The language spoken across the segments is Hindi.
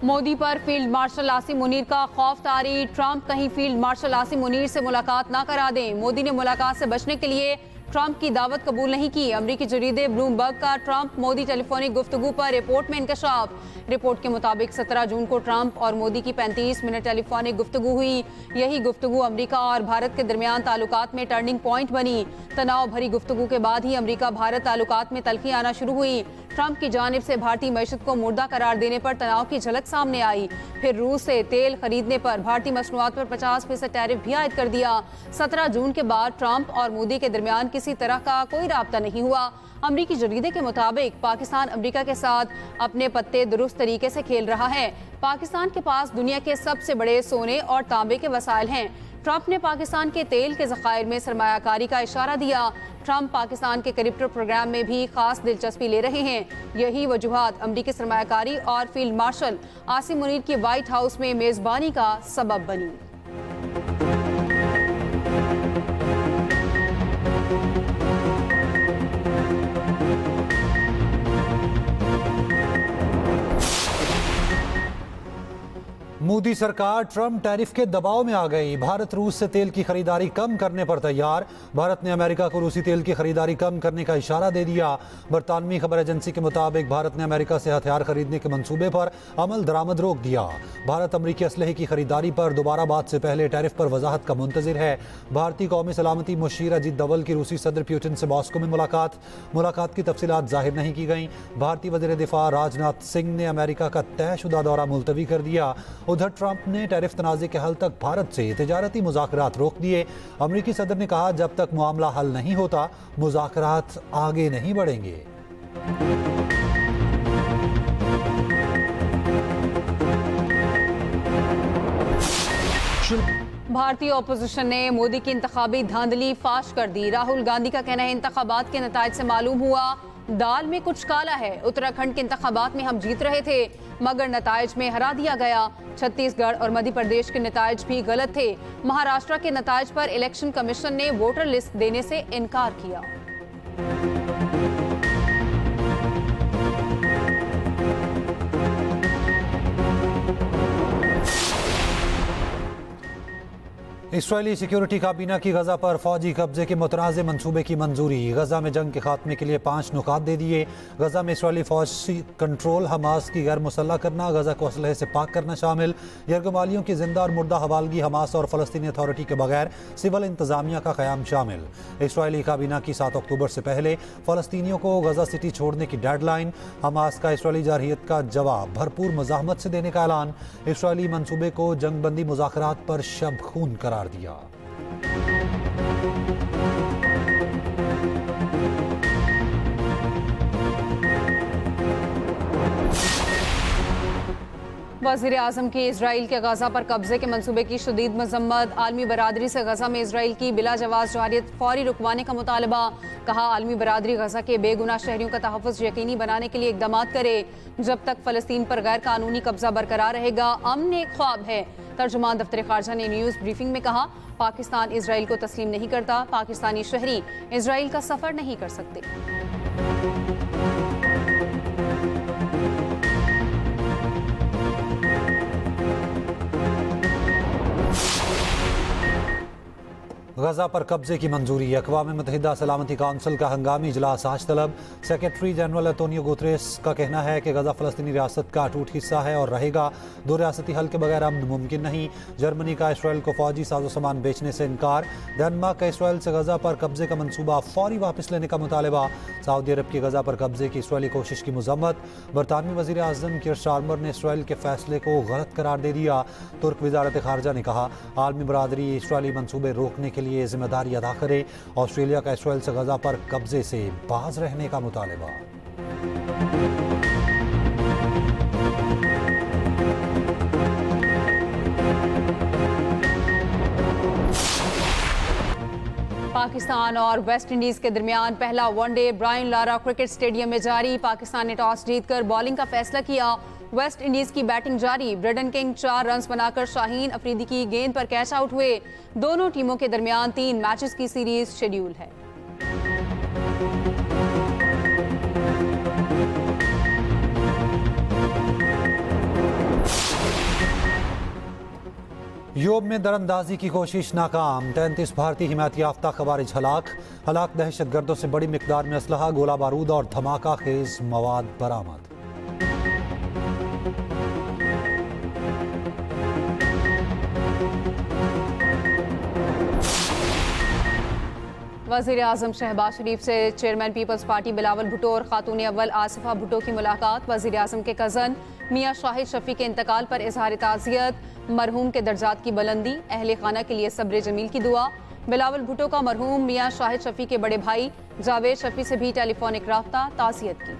मोदी पर फील्ड मार्शल आसिम मुनीर का खौफ तारी। ट्रंप कहीं फील्ड मार्शल आसिम मुनीर से मुलाकात ना करा दें। मोदी ने मुलाकात से बचने के लिए ट्रंप की दावत कबूल नहीं की। अमरीकी जरीदे ब्लूमबर्ग का ट्रंप मोदी टेलीफोनिक गुफ्तगू पर रिपोर्ट में इंकशाफ। रिपोर्ट के मुताबिक 17 जून को ट्रंप और मोदी की 35 मिनट टेलीफोनिक गुफ्तगू हुई। यही गुफ्तगू अमरीका और भारत के दरमियान ताल्लुकात में टर्निंग पॉइंट बनी। तनाव भरी गुफ्तगू के बाद ही अमरीका भारत ताल्लुकात में तल्खी आना शुरू हुई। ट्रंप की जानिब से भारतीय मईशत को मुर्दा करार देने पर तनाव की झलक सामने आई। फिर रूस से तेल खरीदने पर भारतीय मसनूआत पर 50% टैरिफ भी आयद कर दिया। 17 जून के बाद ट्रंप और मोदी के दरमियान किसी तरह का कोई राब्ता नहीं हुआ। अमरीकी जरीदे के मुताबिक पाकिस्तान अमरीका के साथ अपने पत्ते दुरुस्त तरीके से खेल रहा है। पाकिस्तान के पास दुनिया के सबसे बड़े सोने और तांबे के वसाइल हैं। ट्रंप ने पाकिस्तान के तेल के ज़खायर में सरमायाकारी का इशारा दिया। ट्रंप पाकिस्तान के क्रिप्टो प्रोग्राम में भी खास दिलचस्पी ले रहे हैं। यही वजूहात अमरीकी सरमायाकारी और फील्ड मार्शल आसिम मुनीर की व्हाइट हाउस में मेज़बानी का सबब बनी। मोदी सरकार ट्रंप टैरिफ के दबाव में आ गई। भारत रूस से तेल की खरीदारी कम करने पर तैयार। भारत ने अमेरिका को रूसी तेल की खरीदारी कम करने का इशारा दे दिया। बरतानवी खबर एजेंसी के मुताबिक भारत ने अमेरिका से हथियार खरीदने के मंसूबे पर अमल दरामद रोक दिया। भारत अमरीकी असलहे की खरीदारी पर दोबारा बात से पहले टैरिफ पर वजाहत का मुंतजिर है। भारतीय कौमी सलामती मुशीर अजीत दवल की रूसी सदर पुतिन से मॉस्को में मुलाकात की तफसीलात जाहिर नहीं की गई। भारतीय वज़ीर दिफा राजनाथ सिंह ने अमेरिका का तयशुदा दौरा मुलतवी कर दिया। उधर ट्रंप ने टैरिफ तनाज़े के हल तक भारत से तिजारती मुज़ाकरात रोक दिए। अमरीकी सदर ने कहा, जब तक मामला हल नहीं होता मुज़ाकरात आगे नहीं बढ़ेंगे। भारतीय ओपोजिशन ने मोदी की इंतखाबी धांधली फाश कर दी। राहुल गांधी का कहना है, इंतखाबात के नताइज से मालूम हुआ दाल में कुछ काला है। उत्तराखंड के इंतखाबात में हम जीत रहे थे मगर नताइज में हरा दिया गया। छत्तीसगढ़ और मध्य प्रदेश के नताइज भी गलत थे। महाराष्ट्र के नताइज पर इलेक्शन कमीशन ने वोटर लिस्ट देने से इनकार किया। इसराइली सिक्योरिटी काबीना की गजा पर फौजी कब्जे के मुतनाज़ मंसूबे की मंजूरी। गजा में जंग के खात्मे के लिए 5 नुकात दे दिए। गजा में इसराइली फौज कंट्रोल, हमास की गैर मुसल्लह करना, गजा को असलहे से पाक करना शामिल। यरगमालियों की जिंदा और मुर्दा हवालगी, हमास और फलस्तीनी अथॉरिटी के बगैर सिविल इंतजामिया का क़याम शामिल। इसराइली काबीना की 7 अक्टूबर से पहले फ़लस्तीनियों को गजा सिटी छोड़ने की डेडलाइन। हमास का इसराइली जारहियत का जवाब भरपूर मज़ाहमत से देने का ऐलान। इसराइली मंसूबे को जंगबंदी मुज़ाकरात पर शब खून करार दिया। वज़ीर आज़म की इजराइल के गजा पर कब्जे के मंसूबे की शदीद मजम्मत। आलमी बरादरी से गजा में इजराइल की बिला जवाज़ जारियत फौरी रुकवाने का मुतालबा। कहा, आलमी बरादरी गजा के बेगुनाह शहरियों का तहफ़्फ़ुज़ यकीनी बनाने के लिए इक़दाम करे। जब तक फ़लस्तीन पर गैर कानूनी कब्जा बरकरार रहेगा अमन एक ख्वाब है। तर्जुमान दफ्तर ख़ारजा ने न्यूज़ ब्रीफिंग में कहा, पाकिस्तान इजराइल को तस्लीम नहीं करता। पाकिस्तानी शहरी इजराइल का सफ़र नहीं कर सकते। गजा पर कब्जे की मंजूरी। अक़वाम मुत्तहिदा सलामती काउंसिल का हंगामी इजलास आज तलब। सेक्रेटरी जनरल एंटोनियो गुतरेस का कहना है कि गजा फ़लस्तीनी रियासत का अटूट हिस्सा है और रहेगा। दो रियासती हल के बगैर अमन मुमकिन नहीं। जर्मनी का इसराइल को फौजी साजो सामान बेचने से इनकार। डेनमार्क का इसराइल से गजा पर कब्जे का मनसूबा फौरी वापस लेने का मुतालबा। सऊदी अरब की गजा पर कब्जे की इसराइली कोशिश की मजम्मत। बरतानवी वज़ीर आज़म कीर स्टारमर ने इसराइल के फैसले को गलत करार दे दिया। तुर्क वज़ारत ख़ारजा ने कहा, आलमी बरादरी इसराइली मनसूबे रोकने के लिए जिम्मेदारी अदा करे। ऑस्ट्रेलिया का इसराइल से गजा पर कब्जे से बाज रहने का मुतालबा। पाकिस्तान और वेस्ट इंडीज के दरमियान पहला one day Brian Lara cricket stadium में जारी। पाकिस्तान ने टॉस जीतकर बॉलिंग का फैसला किया। वेस्ट इंडीज की बैटिंग जारी। ब्रेडन किंग 4 रन बनाकर शाहीन अफरीदी की गेंद पर कैच आउट हुए। दोनों टीमों के दरमियान 3 मैचेस की सीरीज शेड्यूल है। यूरोप में दरअंदाजी की कोशिश नाकाम, 33 भारतीय हिमायत याफ्ता खवारिज हलाक दहशतगर्दों से बड़ी मिकदार में असलहा, गोला बारूद और धमाका खेज मवाद बरामद। वज़ीर आज़म शहबाज शरीफ से chairman Peoples Party Bilawal Bhutto और खातून अव्वल आसिफा भुट्टो की मुलाकात। वज़ीर आज़म के कज़न मियां शाहिद शफी के इंतकाल पर इजहार ताज़ियत, मरहूम के दर्जात की बुलंदी, अहले खाना के लिए सब्र जमील की दुआ। बिलावल भुट्टो का मरहूम मियां शाहिद शफी के बड़े भाई जावेद शफी से भी टेलीफोनिक राब्ता, ताज़ियत की।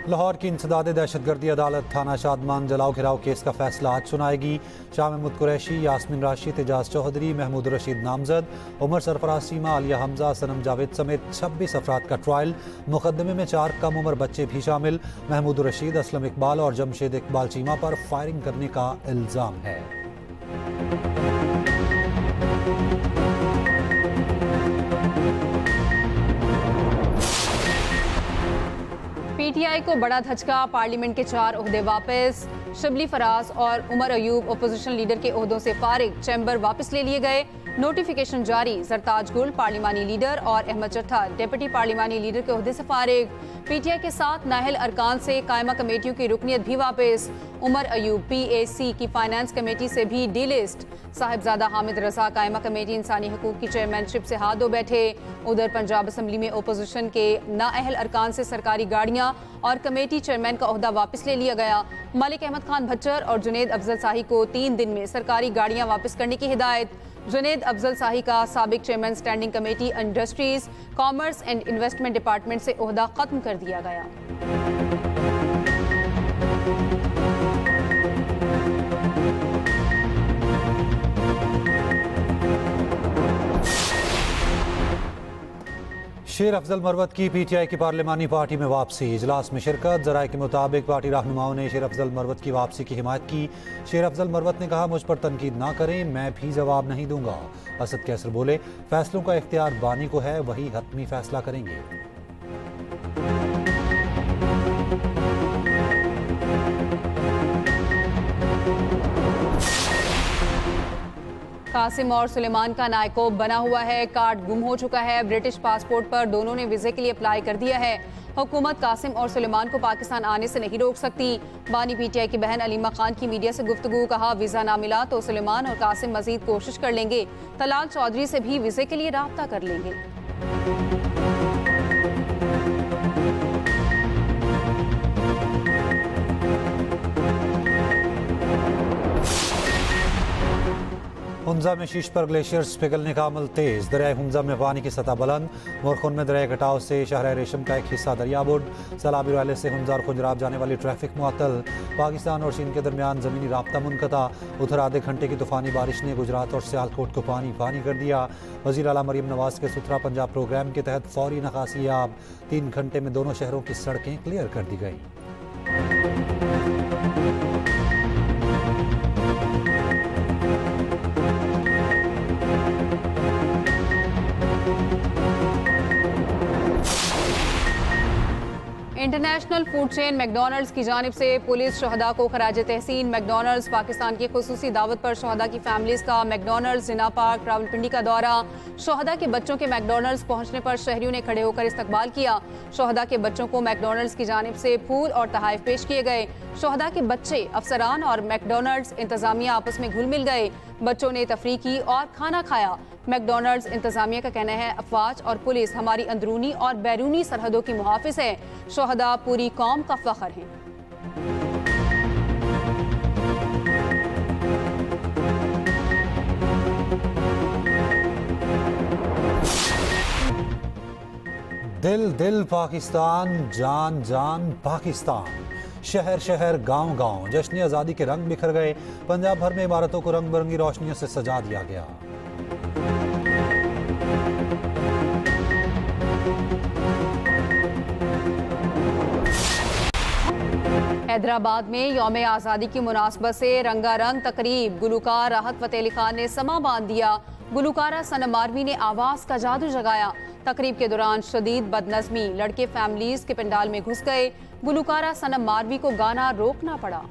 लाहौर की इंसदाद दहशतगर्दी अदालत थाना शादमान जलाओ घिराव केस का फैसला आज सुनाएगी। शाह महमूद कुरैशी, यास्मीन राशिद, एजाज चौधरी, महमूद रशीद नामजद, उमर सरफराज सीमा, आलिया हमजा, सनम जावेद समेत 26 अफराद का ट्रायल। मुकदमे में 4 कम उम्र बच्चे भी शामिल। महमूद रशीद, असलम इकबाल और जमशेद इकबाल चीमा पर फायरिंग करने का इल्जाम है। पीटीआई को बड़ा धचका, पार्लियामेंट के 4 ओहदे वापस। शिबली फराज और उमर अयूब अपोजिशन लीडर के ओहदों से फारिग, चैम्बर वापस ले लिए गए। नोटिफिकेशन जारी, जरताज गुल पार्लिमानी लीडर और अहमद चट्ठा डिप्टी पार्लिमानी लीडर के ओहदे से फारिग। पीटीआई के 7 नाहल अरकान से कायमा कमेटियों की रुकनियत भी वापस। उमर अयूब पीएसी की फाइनेंस कमेटी से भी डीलिस्ट। साहिबजादा हामिद रजा कायमा कमेटी इंसानी हकूक की चेयरमैनशिप से हाथ धो बैठे। उधर पंजाब असम्बली में ओपोजिशन के नाअहल अरकान से सरकारी गाड़ियां और कमेटी चेयरमैन का ओहदा वापस ले लिया गया। मलिक अहमद खान भच्चर और जुनेद अफजल शाही को 3 दिन में सरकारी गाड़ियां वापस करने की हिदायत। जुनेद अफजल शाही का साबिक chairman standing committee industries, commerce and investment department से ओहदा खत्म कर दिया गया। शेर अफजल मरवत की पीटीआई की पार्लिमानी पार्टी में वापसी, इजलास में शिरकत। जराये के मुताबिक पार्टी रहनुमाओं ने शेर अफजल मरवत की वापसी की हिमायत की। शेर अफजल मरवत ने कहा, मुझ पर तनकीद ना करें, मैं भी जवाब नहीं दूंगा। असद कैसर बोले, फैसलों का इख्तियार बानी को है, वही हतमी फैसला करेंगे। कासिम और सुलेमान का नायकोब बना हुआ है, कार्ड गुम हो चुका है। ब्रिटिश पासपोर्ट पर दोनों ने वीजे के लिए अप्लाई कर दिया है। हुकूमत कासिम और सुलेमान को पाकिस्तान आने से नहीं रोक सकती। बानी पीटीआई की बहन अलीमा खान की मीडिया से गुफ्तगू, कहा वीजा ना मिला तो सुलेमान और कासिम मजीद कोशिश कर लेंगे। तलाल चौधरी से भी वीजे के लिए राब्ता कर लेंगे। हुंजा में शीश पर ग्लेशियर्स पिघलने का अमल तेज। दरिया हुंजा में पानी की सतह बुलंद। मोरखुन में दरिया कटाव से शहर रेशम का एक हिस्सा दरियाबुड। सलाबी वाले से हुंजा और खुंजराब जाने वाली ट्रैफिक मुअत्तल। पाकिस्तान और चीन के दरमियान जमीनी राब्ता मुनक़ता। उधर आधे घंटे की तूफानी बारिश ने गुजरात और सियालकोट को पानी पानी कर दिया। वज़ीर आला मरीम नवाज के सुथरा पंजाब प्रोग्राम के तहत फौरी नकासी याब। 3 घंटे में दोनों शहरों की सड़कें क्लियर कर दी गई। इंटरनेशनल फूड चेन मैकडॉनल्ड्स की जानिब से पुलिस शहदा को खराज तहसीन। मैकडॉनल्ड्स पाकिस्तान की खुसूसी दावत पर शहदा की फैमिलीज का मैकडॉनल्ड्स जिना पार्क रावलपिंडी का दौरा। शहदा के बच्चों के मैकडॉनल्ड्स पहुंचने पर शहरियों ने खड़े होकर इस्तकबाल किया। शहदा के बच्चों को मैकडॉनल्ड्स की जानिब से फूल और तहाइफ पेश किए गए। शहदा के बच्चे, अफसरान और मैकडॉनल्ड्स इंतजामिया आपस में घुल मिल गए। बच्चों ने तफरीह की और खाना खाया। मैकडॉनल्ड्स इंतजामिया का कहना है, अफवाज और पुलिस हमारी अंदरूनी और बैरूनी सरहदों की मुहाफिज है। शहदा पूरी कौम का फख्र है। दिल दिल पाकिस्तान, जान जान पाकिस्तान। शहर शहर गांव गांव जश्न आज़ादी के रंग बिखर गए। पंजाब भर में इमारतों को रंग बिरंगी रोशनियों से सजा दिया गया। हैदराबाद में यौम आज़ादी की मुनासबत से रंगारंग तकरीब। गुलूकार राहत फतेह अली खान ने समा बांध दिया। गुलूकारा सनम मारवी ने आवाज का जादू जगाया। तकरीब के दौरान शदीद बदनज़मी, लड़के फैमिलीज के पंडाल में घुस गए। गुलकारा सनम मारवी को गाना रोकना पड़ा।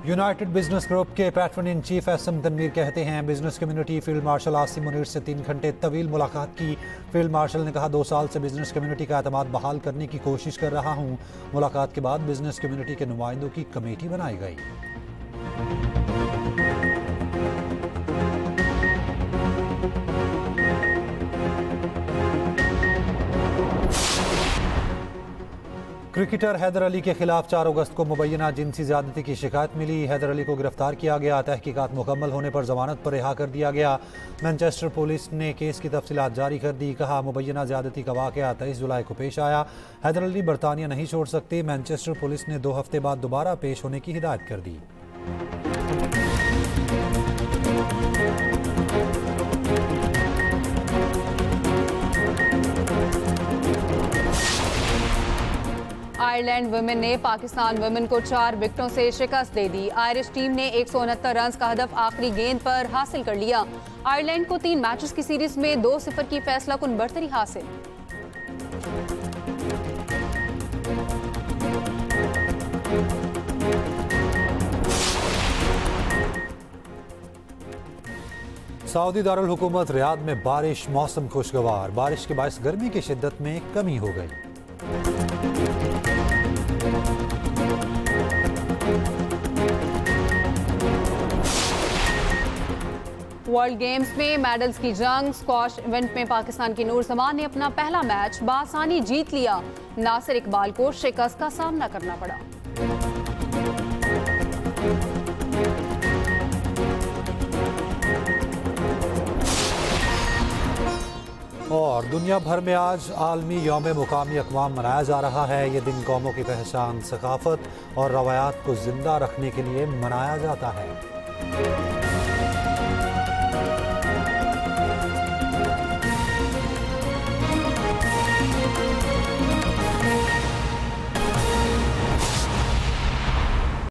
यूनाइटेड बिजनेस ग्रुप के patron in chief SM Tanveer कहते हैं, business community field marshal Asim Munir से 3 घंटे तवील मुलाकात की। फील्ड मार्शल ने कहा, 2 साल से बिजनेस कम्युनिटी का एतमाद बहाल करने की कोशिश कर रहा हूं। मुलाकात के बाद बिजनेस कम्युनिटी के नुमाइंदों की कमेटी बनाई गई। क्रिकेटर हैदर अली के खिलाफ 4 अगस्त को मुबैना जिनसी ज्यादती की शिकायत मिली। हैदर अली को गिरफ्तार किया गया। तहकीकात मुकम्मल होने पर जमानत पर रिहा कर दिया गया। मैनचेस्टर पुलिस ने केस की तफसीलात जारी कर दी। कहा, मुबैना ज्यादती का वाकया 23 जुलाई को पेश आया। हैदर अली बरतानिया नहीं छोड़ सकते। मैनचेस्टर पुलिस ने 2 हफ्ते बाद दोबारा पेश होने की हिदायत कर दी। आयरलैंड वुमेन ने पाकिस्तान वुमेन को 4 विकेटों से शिकस्त दे दी। आयरिश टीम ने 169 रन का हदफ आखिरी गेंद पर हासिल कर लिया। आयरलैंड को 3 मैचेस की सीरीज में 2-0 की फैसलाकुन बढ़तरी हासिल। सऊदी दारुल हुकूमत रियाद में बारिश, मौसम खुशगवार। बारिश के बायस गर्मी की शिद्दत में कमी हो गई। वर्ल्ड गेम्स में मेडल्स की जंग। स्क्वॉश इवेंट में पाकिस्तान की नूर जमान ने अपना पहला मैच बासानी जीत लिया। नासिर इकबाल को शिकस्त का सामना करना पड़ा। और दुनिया भर में आज आलमी यौम मुकामी अक़वाम मनाया जा रहा है। ये दिन कौमों की पहचान, सकाफत और रवायात को जिंदा रखने के लिए मनाया जाता है।